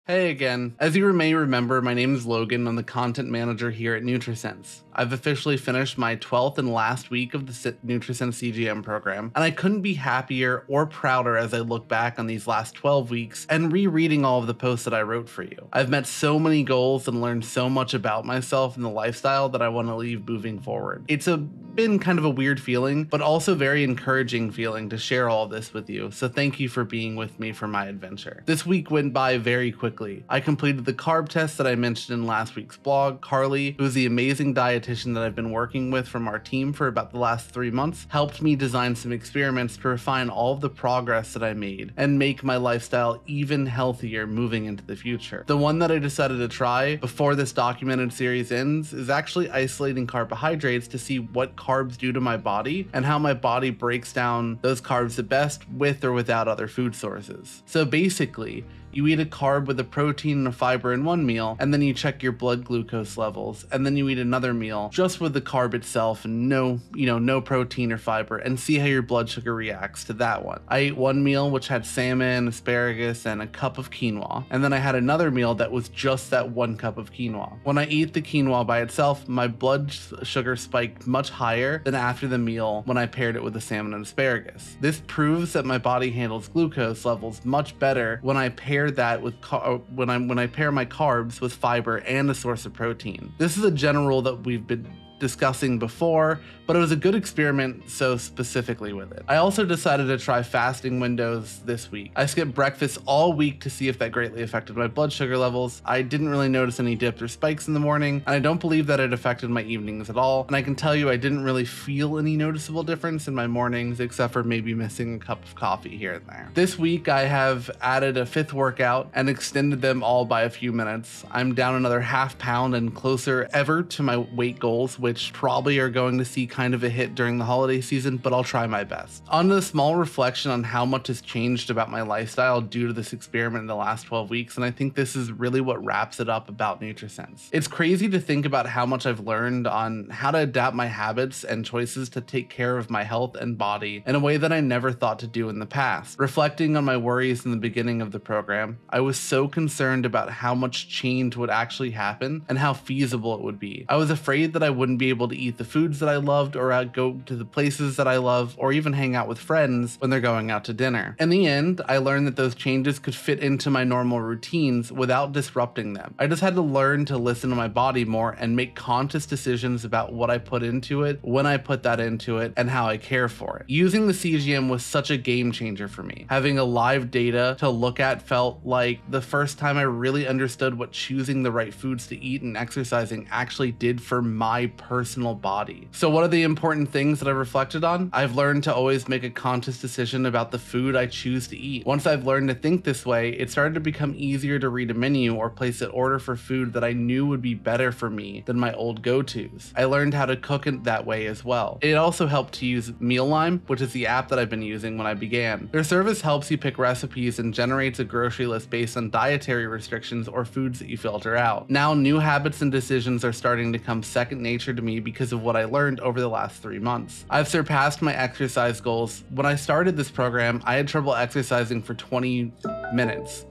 Hey again. As you may remember, my name is Logan. I'm the content manager here at NutriSense. I've officially finished my 12th and last week of the NutriSense CGM program, and I couldn't be happier or prouder as I look back on these last 12 weeks and rereading all of the posts that I wrote for you. I've met so many goals and learned so much about myself and the lifestyle that I want to leave moving forward. It's been kind of a weird feeling, but also very encouraging feeling to share all of this with you, so thank you for being with me for my adventure. This week went by very quickly. I completed the carb test that I mentioned in last week's blog. Carly, who is the amazing dietitian that I've been working with from our team for about the last 3 months, helped me design some experiments to refine all of the progress that I made and make my lifestyle even healthier moving into the future. The one that I decided to try before this documented series ends is actually isolating carbohydrates to see what carbs do to my body and how my body breaks down those carbs the best with or without other food sources. So basically, you eat a carb with a protein and a fiber in one meal, and then you check your blood glucose levels, and then you eat another meal just with the carb itself and no protein or fiber, and see how your blood sugar reacts to that one. I ate one meal which had salmon, asparagus, and a cup of quinoa, and then I had another meal that was just that 1 cup of quinoa. When I ate the quinoa by itself, my blood sugar spiked much higher than after the meal when I paired it with the salmon and asparagus. This proves that my body handles glucose levels much better when I pair that with when I pair my carbs with fiber and a source of protein. This is a general rule that we've been discussing before, but it was a good experiment so specifically with it. I also decided to try fasting windows this week. I skipped breakfast all week to see if that greatly affected my blood sugar levels. I didn't really notice any dips or spikes in the morning, and I don't believe that it affected my evenings at all. And I can tell you I didn't really feel any noticeable difference in my mornings except for maybe missing a cup of coffee here and there. This week I have added a 5th workout and extended them all by a few minutes. I'm down another ½ pound and closer ever to my weight goals, which probably are going to see kind of a hit during the holiday season, but I'll try my best. On to the small reflection on how much has changed about my lifestyle due to this experiment in the last 12 weeks, and I think this is really what wraps it up about NutriSense. It's crazy to think about how much I've learned on how to adapt my habits and choices to take care of my health and body in a way that I never thought to do in the past. Reflecting on my worries in the beginning of the program, I was so concerned about how much change would actually happen and how feasible it would be. I was afraid that I wouldn't be able to eat the foods that I loved, or go to the places that I love, or even hang out with friends when they're going out to dinner. In the end, I learned that those changes could fit into my normal routines without disrupting them. I just had to learn to listen to my body more and make conscious decisions about what I put into it, when I put that into it, and how I care for it. Using the CGM was such a game changer for me. Having a live data to look at felt like the first time I really understood what choosing the right foods to eat and exercising actually did for my personal body. So what are the important things that I've reflected on? I've learned to always make a conscious decision about the food I choose to eat. Once I've learned to think this way, it started to become easier to read a menu or place an order for food that I knew would be better for me than my old go-tos. I learned how to cook it that way as well. It also helped to use Mealime, which is the app that I've been using when I began. Their service helps you pick recipes and generates a grocery list based on dietary restrictions or foods that you filter out. Now new habits and decisions are starting to come second nature to me because of what I learned over the last 3 months. I've surpassed my exercise goals. When I started this program, I had trouble exercising for 20 minutes.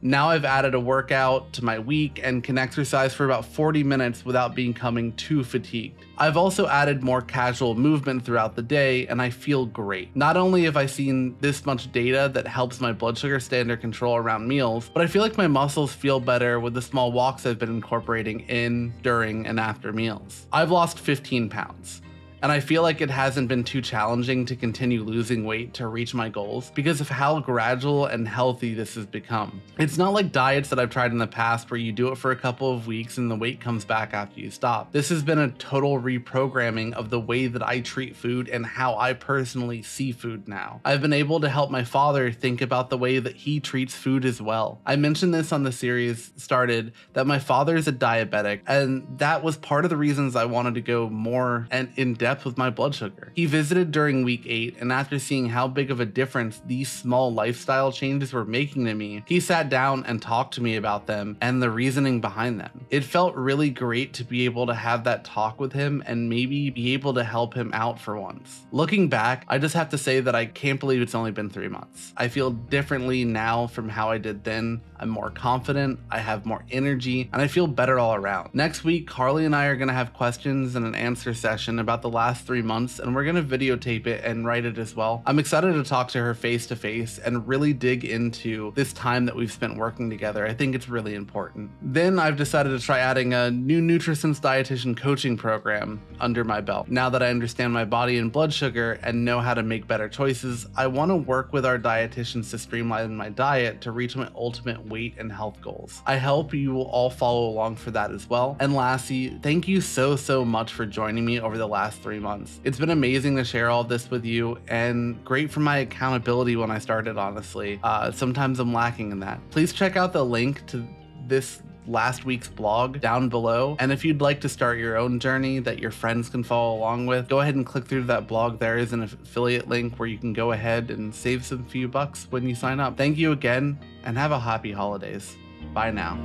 Now I've added a workout to my week and can exercise for about 40 minutes without becoming too fatigued. I've also added more casual movement throughout the day, and I feel great. Not only have I seen this much data that helps my blood sugar stay under control around meals, but I feel like my muscles feel better with the small walks I've been incorporating in, during, and after meals. I've lost 15 pounds. And I feel like it hasn't been too challenging to continue losing weight to reach my goals because of how gradual and healthy this has become. It's not like diets that I've tried in the past where you do it for a couple of weeks and the weight comes back after you stop. This has been a total reprogramming of the way that I treat food and how I personally see food now. I've been able to help my father think about the way that he treats food as well. I mentioned this on the series started that my father is a diabetic, and that was part of the reasons I wanted to go more and in depth depth with my blood sugar. He visited during week 8, and after seeing how big of a difference these small lifestyle changes were making to me, he sat down and talked to me about them and the reasoning behind them. It felt really great to be able to have that talk with him and maybe be able to help him out for once. Looking back, I just have to say that I can't believe it's only been 3 months. I feel differently now from how I did then. I'm more confident, I have more energy, and I feel better all around. Next week, Carly and I are gonna have questions and an answer session about the last 3 months, and we're gonna videotape it and write it as well. I'm excited to talk to her face to face and really dig into this time that we've spent working together. I think it's really important. Then I've decided to try adding a new NutriSense Dietitian coaching program under my belt. Now that I understand my body and blood sugar and know how to make better choices, I want to work with our dietitians to streamline my diet to reach my ultimate weight and health goals. I hope you will all follow along for that as well. And lastly, thank you so much for joining me over the last 3 months. It's been amazing to share all this with you and great for my accountability when I started, honestly. Sometimes I'm lacking in that. Please check out the link to this last week's blog down below, and if you'd like to start your own journey that your friends can follow along with, go ahead and click through that blog. There is an affiliate link where you can go ahead and save some few bucks when you sign up. Thank you again, and have a happy holidays. Bye now.